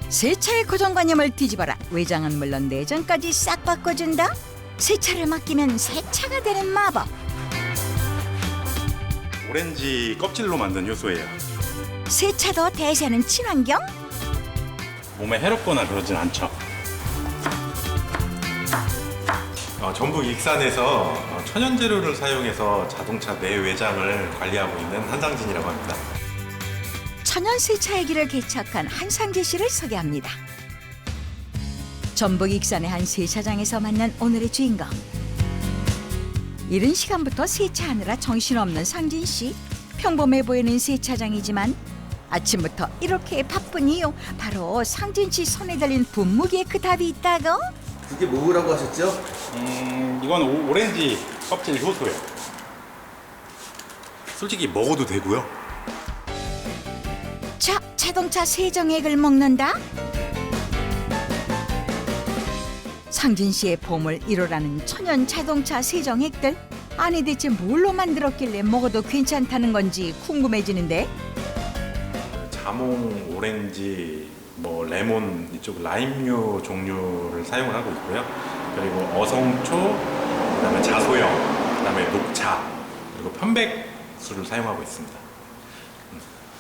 세차의 고정관념을 뒤집어라. 외장은 물론 내장까지 싹 바꿔준다. 세차를 맡기면 세차가 되는 마법. 오렌지 껍질로 만든 효소예요. 세차도 대세는 친환경? 몸에 해롭거나 그러진 않죠. 전북 익산에서 천연 재료를 사용해서 자동차 내외장을 관리하고 있는 한상진이라고 합니다. 천연 세차의 길을 개척한 한상진 씨를 소개합니다. 전북 익산의 한 세차장에서 만난 오늘의 주인공. 이른 시간부터 세차하느라 정신없는 상진 씨. 평범해 보이는 세차장이지만 아침부터 이렇게 바쁜 이유, 바로 상진 씨 손에 달린 분무기에 그 답이 있다고? 그게 뭐라고 하셨죠? 이건 오렌지 껍질 효소예요. 솔직히 먹어도 되고요. 자, 자동차 세정액을 먹는다? 상진 씨의 보물 1호라는 천연 자동차 세정액들. 아니 대체 뭘로 만들었길래 먹어도 괜찮다는 건지 궁금해지는데. 자몽, 오렌지, 레몬 이쪽 라임류 종류를 사용을 하고 있고요. 그리고 어성초, 그다음에 자소형, 그다음에 녹차, 그리고 편백수를 사용하고 있습니다.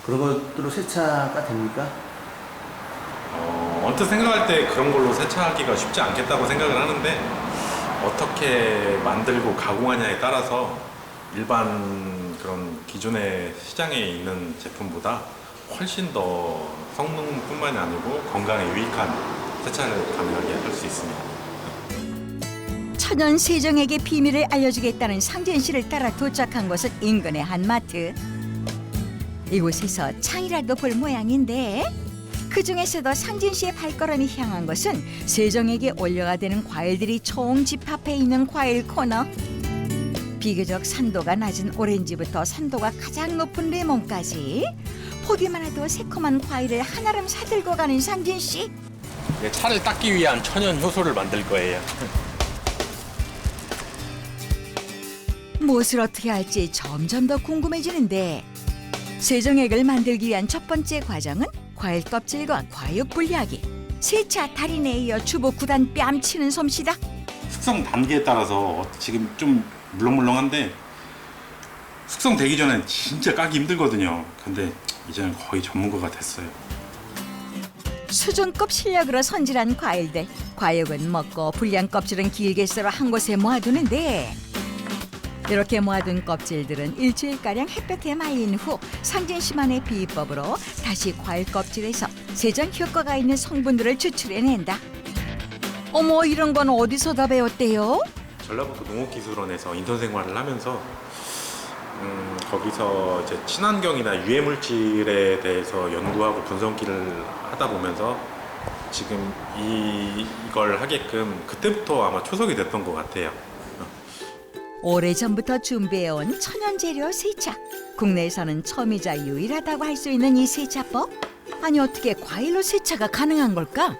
그런 것들로 세차가 됩니까? 언뜻 생각할 때 그런 걸로 세차하기가 쉽지 않겠다고 생각을 하는데 어떻게 만들고 가공하냐에 따라서 일반 그런 기존의 시장에 있는 제품보다 훨씬 더 성능뿐만이 아니고 건강에 유익한 세차를 가능하게 할 수 있습니다. 천연 세정액의 비밀을 알려주겠다는 상진 씨를 따라 도착한 곳은 인근의 한 마트. 이곳에서 창이라도 볼 모양인데 그중에서도 상진 씨의 발걸음이 향한 곳은 세정액에 올려야 되는 과일들이 총 집합해 있는 과일 코너. 비교적 산도가 낮은 오렌지부터 산도가 가장 높은 레몬까지 보기만 해도 새콤한 과일을 한아름 사들고 가는 상진 씨. 차를 닦기 위한 천연 효소를 만들 거예요. 무엇을 어떻게 할지 점점 더 궁금해지는데 세정액을 만들기 위한 첫 번째 과정은 과일 껍질과 과육 분리하기. 세차 달인에 이어 주부 9단 뺨치는 솜씨다. 숙성 단계에 따라서 지금 좀 물렁물렁한데 숙성되기 전엔 진짜 까기 힘들거든요. 근데 이제는 거의 전문가가 됐어요. 수준급 실력으로 손질한 과일들. 과육은 먹고 불량 껍질은 길게 썰어 한 곳에 모아두는데 이렇게 모아둔 껍질들은 일주일가량 햇볕에 말린 후 상진 씨만의 비법으로 다시 과일 껍질에서 세정 효과가 있는 성분들을 추출해낸다. 어머, 이런 건 어디서 다 배웠대요? 전라북도 농업기술원에서 인턴 생활을 하면서 거기서 이제 친환경이나 유해 물질에 대해서 연구하고 분석기를 하다 보면서 지금 이걸 하게끔 그때부터 아마 초석이 됐던 것 같아요. 오래전부터 준비해온 천연재료 세차. 국내에서는 처음이자 유일하다고 할 수 있는 이 세차법. 아니 어떻게 과일로 세차가 가능한 걸까?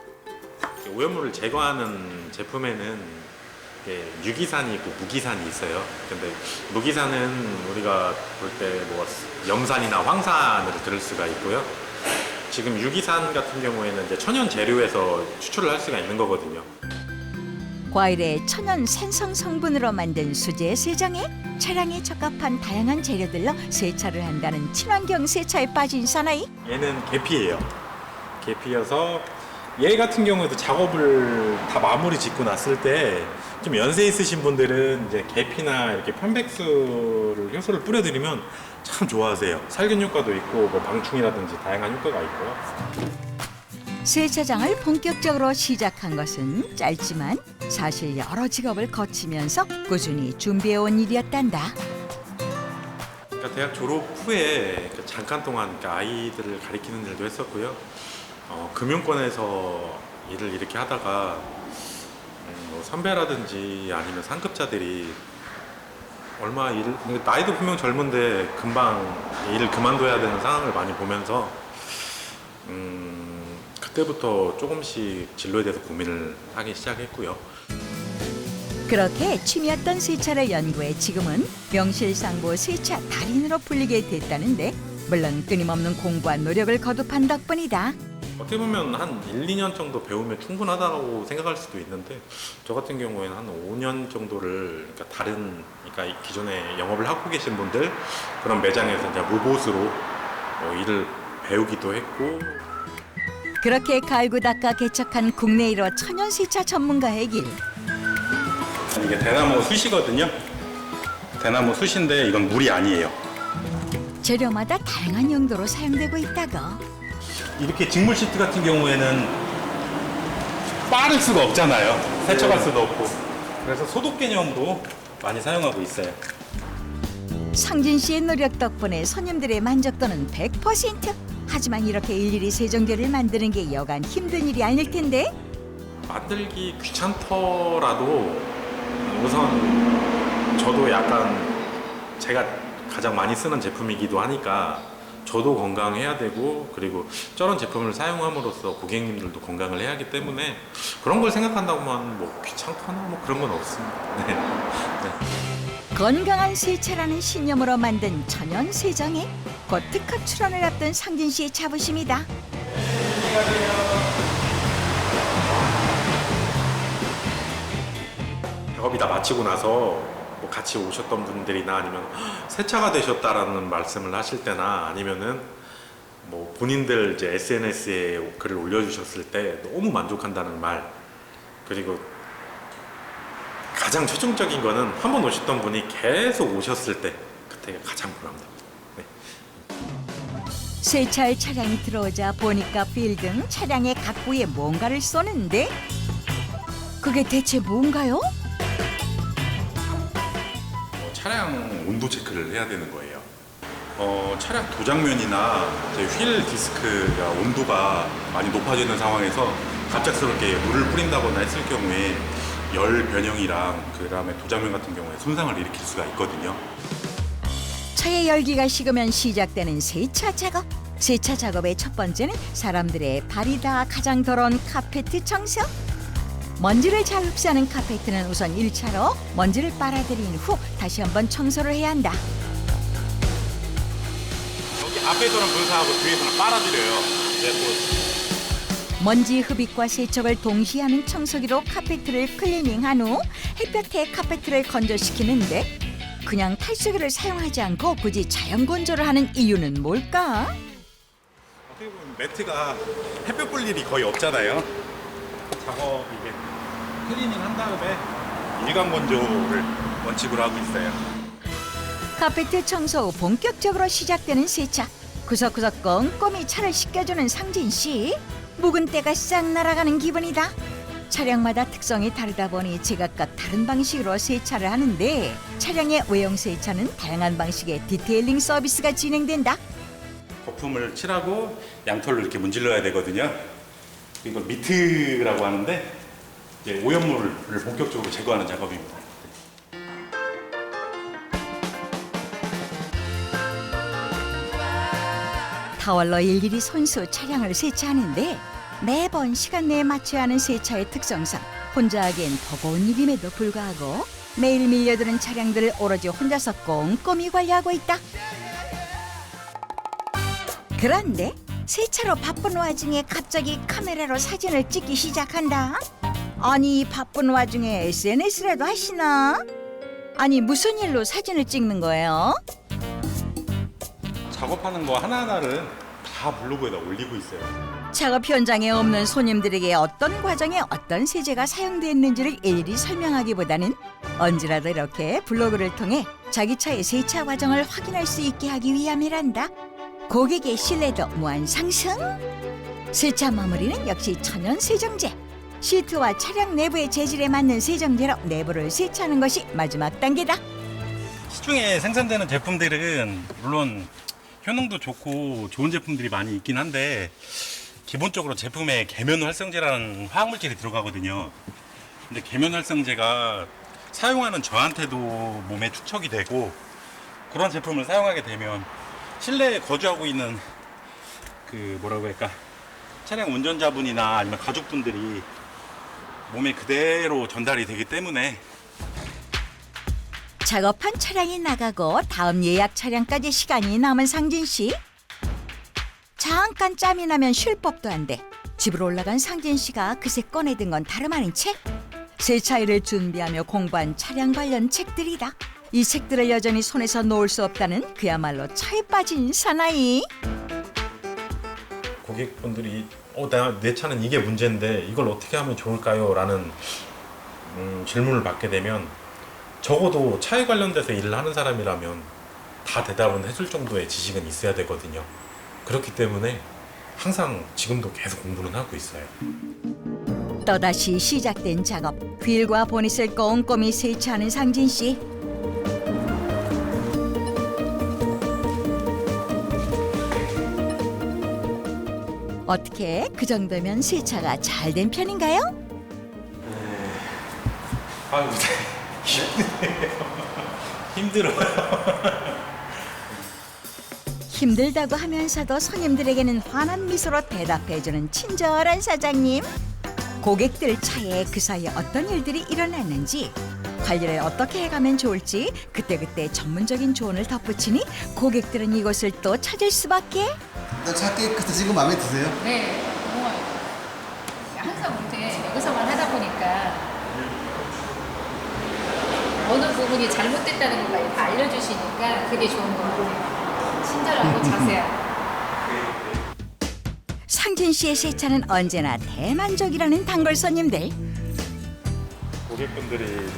오염물을 제거하는 제품에는 유기산이 있고 무기산이 있어요. 근데 무기산은 우리가 볼 때 염산이나 황산으로 들을 수가 있고요. 지금 유기산 같은 경우에는 이제 천연 재료에서 추출을 할 수가 있는 거거든요. 과일의 천연 산성 성분으로 만든 수제 세정액, 차량에 적합한 다양한 재료들로 세차를 한다는 친환경 세차에 빠진 사나이. 얘는 계피예요. 계피여서 얘 같은 경우에도 작업을 다 마무리 짓고 났을 때 좀 연세 있으신 분들은 이제 계피나 이렇게 편백수를 효소를 뿌려드리면 참 좋아하세요. 살균 효과도 있고 방충이라든지 다양한 효과가 있고요. 세차장을 본격적으로 시작한 것은 짧지만 사실 여러 직업을 거치면서 꾸준히 준비해온 일이었단다. 그러니까 대학 졸업 후에 잠깐 동안 아이들을 가리키는 일도 했었고요. 금융권에서 일을 이렇게 하다가 선배라든지 아니면 상급자들이 나이도 분명 젊은데 금방 일을 그만둬야 되는 상황을 많이 보면서 그때부터 조금씩 진로에 대해서 고민을 하기 시작했고요. 그렇게 취미였던 세차를 연구해 지금은 명실상부 세차 달인으로 불리게 됐다는데 물론 끊임없는 공부와 노력을 거듭한 덕분이다. 어떻게 보면 한 1, 2년 정도 배우면 충분하다고 생각할 수도 있는데 저 같은 경우에는 한 5년 정도를 그러니까 다른 그러니까 기존에 영업을 하고 계신 분들 그런 매장에서 이제 로봇으로 일을 배우기도 했고 그렇게 갈고 닦아 개척한 국내 1호 천연 세차 전문가의 길. 이게 대나무 숯이거든요. 대나무 숯인데 이건 물이 아니에요. 재료마다 다양한 용도로 사용되고 있다고. 이렇게 직물 시트 같은 경우에는 빠를 수가 없잖아요. 세척할 수도 없고. 그래서 소독 개념으로 많이 사용하고 있어요. 상진 씨의 노력 덕분에 손님들의 만족도는 100%. 하지만 이렇게 일일이 세정제를 만드는 게 여간 힘든 일이 아닐 텐데. 만들기 귀찮더라도 우선 저도 약간 제가 가장 많이 쓰는 제품이기도 하니까 저도 건강해야 되고 그리고 저런 제품을 사용함으로써 고객님들도 건강을 해야 하기 때문에 그런 걸 생각한다고만 뭐 귀찮거나 뭐 그런 건 없습니다. 네. 네. 건강한 세차라는 신념으로 만든 천연 세정에 곧 특허 출원을 앞둔 상진 씨의 자부심이다. 작업이 다 마치고 나서 뭐 같이 오셨던 분들이나 아니면 세차가 되셨다라는 말씀을 하실 때나 아니면은 뭐 본인들 이제 SNS에 글을 올려주셨을 때 너무 만족한다는 말 그리고 가장 최종적인 거는 한 번 오셨던 분이 계속 오셨을 때 그때가 가장 보람답니다. 네. 세차할 차량이 들어오자 보니까 빌딩 차량의 각부에 뭔가를 쏘는데 그게 대체 뭔가요? 차량 온도 체크를 해야 되는 거예요. 차량 도장면이나 휠 디스크가 온도가 많이 높아지는 상황에서 갑작스럽게 물을 뿌린다거나 했을 경우에 열 변형이랑 그다음에 도장면 같은 경우에 손상을 일으킬 수가 있거든요. 차의 열기가 식으면 시작되는 세차 작업. 세차 작업의 첫 번째는 사람들의 발이다 가장 더러운 카페트 청소. 먼지를 잘 흡수하는 카페트는 우선 1차로 먼지를 빨아들인 후 다시 한번 청소를 해야 한다. 여기 앞에서는 분사하고 뒤에서는 빨아들여요. 먼지 흡입과 세척을 동시에 하는 청소기로 카페트를 클리닝한 후 햇볕에 카페트를 건조시키는데 그냥 탈수기를 사용하지 않고 굳이 자연 건조를 하는 이유는 뭘까? 어떻게 보면 매트가 햇볕 볼 일이 거의 없잖아요. 작업 이게 클리닝 한 다음에 일광 건조를 원칙으로 하고 있어요. 카페트 청소 후 본격적으로 시작되는 세차. 구석구석 꼼꼼히 차를 씻겨주는 상진 씨. 묵은 때가 싹 날아가는 기분이다. 차량마다 특성이 다르다 보니 제각각 다른 방식으로 세차를 하는데 차량의 외형 세차는 다양한 방식의 디테일링 서비스가 진행된다. 거품을 칠하고 양털로 이렇게 문질러야 되거든요. 이걸 미트라고 하는데 이제 오염물을 본격적으로 제거하는 작업입니다. 타월로 일일이 손수 차량을 세차하는데 매번 시간 내에 맞춰야 하는 세차의 특성상 혼자 하기엔 버거운 일임에도 불구하고 매일 밀려드는 차량들을 오로지 혼자서 꼼꼼히 관리하고 있다. 그런데 세차로 바쁜 와중에 갑자기 카메라로 사진을 찍기 시작한다. 아니 바쁜 와중에 SNS라도 하시나? 아니 무슨 일로 사진을 찍는 거예요? 작업하는 거 하나하나를 다 블로그에다 올리고 있어요. 작업 현장에 없는 손님들에게 어떤 과정에 어떤 세제가 사용됐는지를 일일이 설명하기보다는 언제라도 이렇게 블로그를 통해 자기 차의 세차 과정을 확인할 수 있게 하기 위함이란다. 고객의 신뢰도 무한 상승. 세차 마무리는 역시 천연 세정제. 시트와 차량 내부의 재질에 맞는 세정제로 내부를 세차하는 것이 마지막 단계다. 시중에 생산되는 제품들은 물론 효능도 좋고 좋은 제품들이 많이 있긴 한데 기본적으로 제품에 계면활성제라는 화학물질이 들어가거든요. 근데 계면활성제가 사용하는 저한테도 몸에 축척이 되고 그런 제품을 사용하게 되면 실내에 거주하고 있는 그 뭐라고 할까 차량 운전자분이나 아니면 가족분들이 몸에 그대로 전달이 되기 때문에 작업한 차량이 나가고 다음 예약 차량까지 시간이 남은 상진 씨. 잠깐 짬이 나면 쉴 법도 한데 집으로 올라간 상진 씨가 그새 꺼내든 건 다름 아닌 책. 세차일을 준비하며 공부한 차량 관련 책들이다. 이 책들을 여전히 손에서 놓을 수 없다는 그야말로 차에 빠진 사나이. 고객분들이 내 차는 이게 문제인데 이걸 어떻게 하면 좋을까요? 라는 질문을 받게 되면 적어도 차에 관련돼서 일을 하는 사람이라면 다 대답은 해줄 정도의 지식은 있어야 되거든요. 그렇기 때문에 항상 지금도 계속 공부는 하고 있어요. 또다시 시작된 작업. 휠과 보닛을 꼼꼼히 세차하는 상진 씨. 어떻게 그 정도면 세차가 잘 된 편인가요? 아이고 힘들어요. 힘들다고 하면서도 손님들에게는 환한 미소로 대답해주는 친절한 사장님. 고객들 차에 그 사이에 어떤 일들이 일어났는지, 관리를 어떻게 해가면 좋을지 그때그때 전문적인 조언을 덧붙이니 고객들은 이곳을 또 찾을 수밖에. 일단 차 깨끗하시고 마음에 드세요? 네, 고마워요. 항상 이제 여기서만 하다 보니까 어느 부분이 잘못됐다는 걸 많이 다 알려주시니까 그게 좋은 것 같아요. 친절하고 자세하고. 상진 씨의 세차는 언제나 대만족이라는 단골 손님들. 고객분들이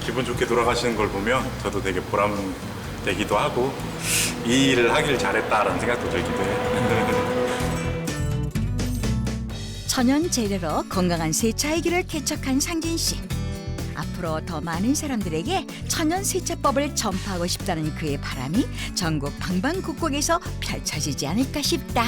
기분 좋게 돌아가시는 걸 보면 저도 되게 보람되기도 하고 이 일을 하길 잘했다라는 생각도 들기도 해요. 천연 재료로 건강한 세차의 길을 개척한 상진 씨. 앞으로 더 많은 사람들에게 천연 세차법을 전파하고 싶다는 그의 바람이 전국 방방곡곡에서 펼쳐지지 않을까 싶다.